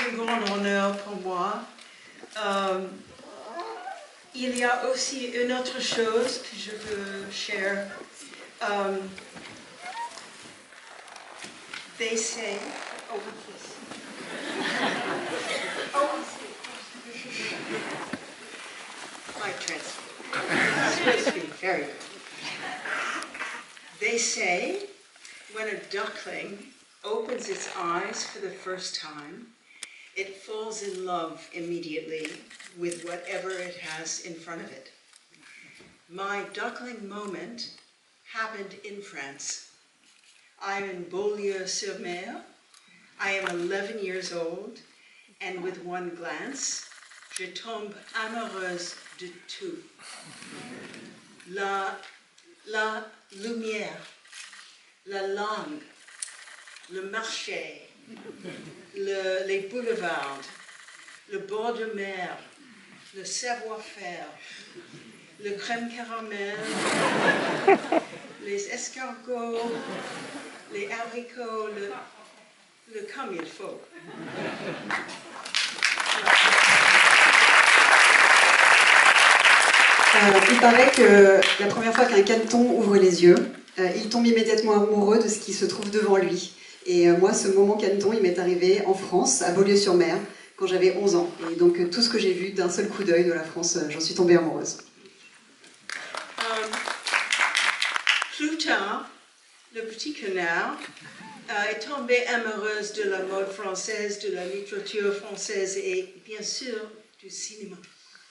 un grand honneur pour moi. Il y a aussi une autre chose que je veux share. They say, oh, yes. Oh, my transfer. Very good. They say when a duckling opens its eyes for the first time, it falls in love immediately with whatever it has in front of it. My duckling moment happened in France. I'm in Beaulieu-sur-Mer. I am 11 years old, and with one glance, je tombe amoureuse de tout. La lumière, la langue, le marché, les boulevards, le bord de mer, le savoir-faire, le crème caramel, les escargots, les haricots, le comme il faut. Il paraît que la première fois qu'un caneton ouvre les yeux, il tombe immédiatement amoureux de ce qui se trouve devant lui. Et moi, ce moment caneton, il m'est arrivé en France, à Beaulieu-sur-Mer, quand j'avais 11 ans. Et donc tout ce que j'ai vu d'un seul coup d'œil de la France, j'en suis tombée amoureuse. Plus tard, le petit canard est tombé amoureuse de la mode française, de la littérature française et bien sûr du cinéma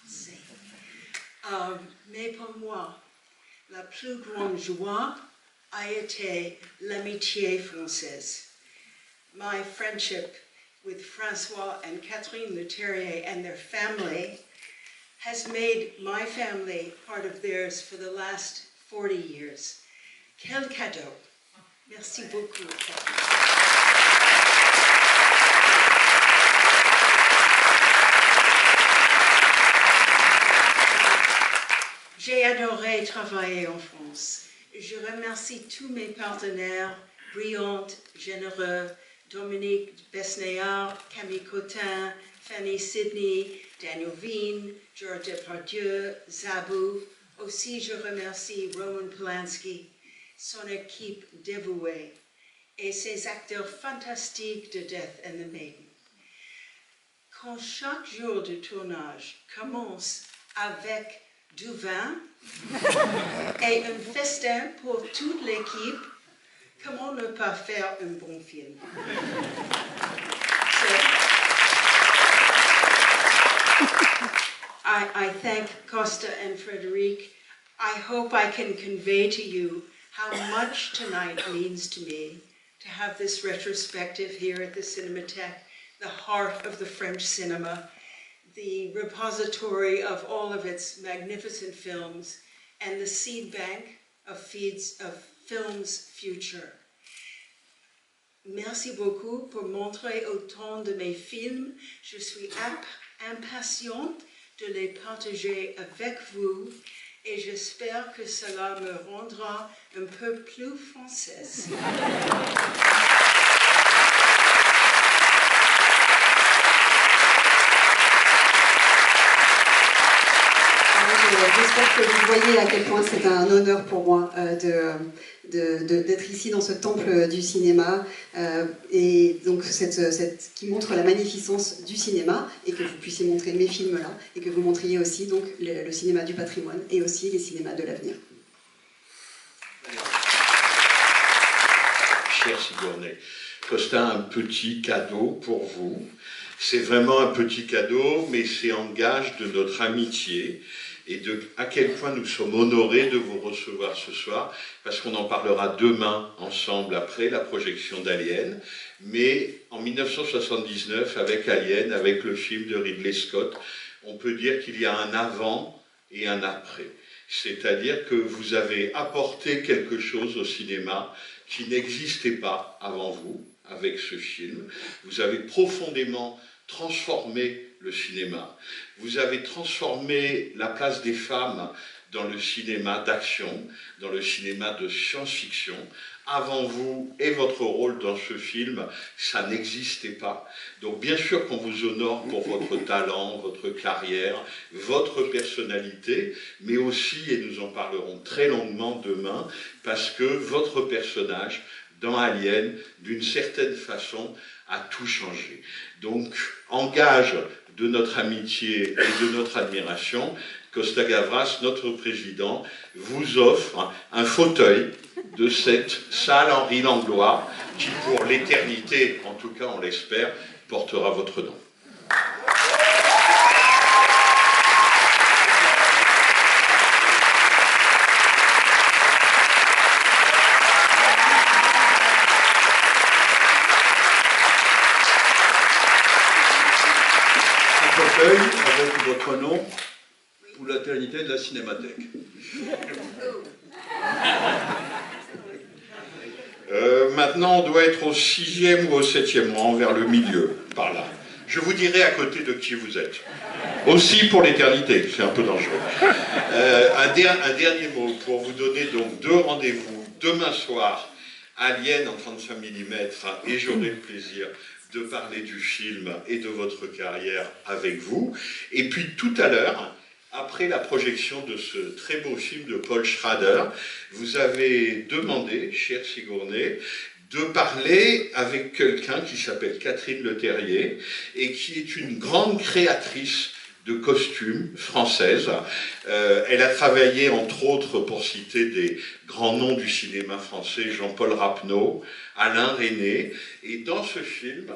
français. Mais pour moi, la plus grande joie a été l'amitié française. My friendship with François and Catherine Leterrier and their family has made my family part of theirs for the last 40 years. Quel cadeau! Merci beaucoup. J'ai adoré travailler en France. Je remercie tous mes partenaires, brillants, généreux, Dominique Besnéard, Camille Cotin, Fanny Sidney, Daniel Veen, Georges Depardieu, Zabou. Aussi, je remercie Roman Polanski, son équipe dévouée et ses acteurs fantastiques de Death and the Maiden. Quand chaque jour de tournage commence avec du vin et un festin pour toute l'équipe, comment ne pas faire un bon film? So, I thank Costa and Frederic. I hope I can convey to you how much tonight means to me to have this retrospective here at the Cinematheque, the heart of the French cinema, the repository of all of its magnificent films, and the seed bank of films future. Merci beaucoup pour montrer autant de mes films. Je suis impatiente de les partager avec vous et j'espère que cela me rendra un peu plus française. J'espère que vous voyez à quel point c'est un honneur pour moi d'être ici dans ce temple du cinéma et donc qui montre la magnificence du cinéma et que vous puissiez montrer mes films là et que vous montriez aussi donc le cinéma du patrimoine et aussi les cinémas de l'avenir. Cher Sigourney, Costa a un petit cadeau pour vous. C'est vraiment un petit cadeau, mais c'est en gage de notre amitié et à quel point nous sommes honorés de vous recevoir ce soir, parce qu'on en parlera demain ensemble après la projection d'Alien, mais en 1979, avec Alien, avec le film de Ridley Scott, on peut dire qu'il y a un avant et un après. C'est-à-dire que vous avez apporté quelque chose au cinéma qui n'existait pas avant vous, avec ce film. Vous avez profondément transformé le cinéma. Vous avez transformé la place des femmes dans le cinéma d'action, dans le cinéma de science-fiction, avant vous et votre rôle dans ce film, ça n'existait pas. Donc bien sûr qu'on vous honore pour votre talent, votre carrière, votre personnalité, mais aussi, et nous en parlerons très longuement demain, parce que votre personnage dans Alien, d'une certaine façon, a tout changé. Donc, en gage de notre amitié et de notre admiration, Costa Gavras, notre président, vous offre un fauteuil de cette salle Henri Langlois qui, pour l'éternité, en tout cas on l'espère, portera votre nom. Un fauteuil avec votre nom pour l'éternité de la Cinémathèque. Maintenant, on doit être au 6e ou au 7e rang, vers le milieu, par là. Je vous dirai à côté de qui vous êtes. Aussi pour l'éternité, c'est un peu dangereux. Un dernier mot pour vous donner donc 2 rendez-vous. Demain soir, Alien en 35 mm, et j'aurai le plaisir de parler du film et de votre carrière avec vous. Et puis tout à l'heure, après la projection de ce très beau film de Paul Schrader, vous avez demandé, cher Sigourney, de parler avec quelqu'un qui s'appelle Catherine Leterrier et qui est une grande créatrice de costumes française. Elle a travaillé, entre autres, pour citer des grands noms du cinéma français, Jean-Paul Rapneau, Alain Resnais, et dans ce film,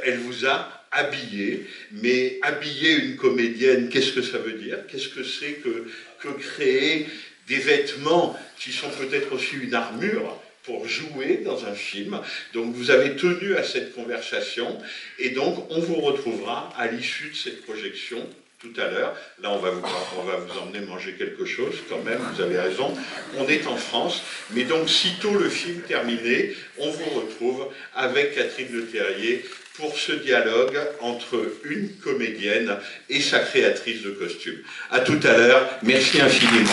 elle vous a habillé, mais habiller une comédienne, qu'est-ce que ça veut dire? Qu'est-ce que c'est que créer des vêtements qui sont peut-être aussi une armure pour jouer dans un film? Donc vous avez tenu à cette conversation, et donc on vous retrouvera à l'issue de cette projection tout à l'heure. Là, on va vous emmener manger quelque chose, quand même, vous avez raison. On est en France, mais donc, sitôt le film terminé, on vous retrouve avec Catherine Leterrier pour ce dialogue entre une comédienne et sa créatrice de costumes. À tout à l'heure, merci infiniment.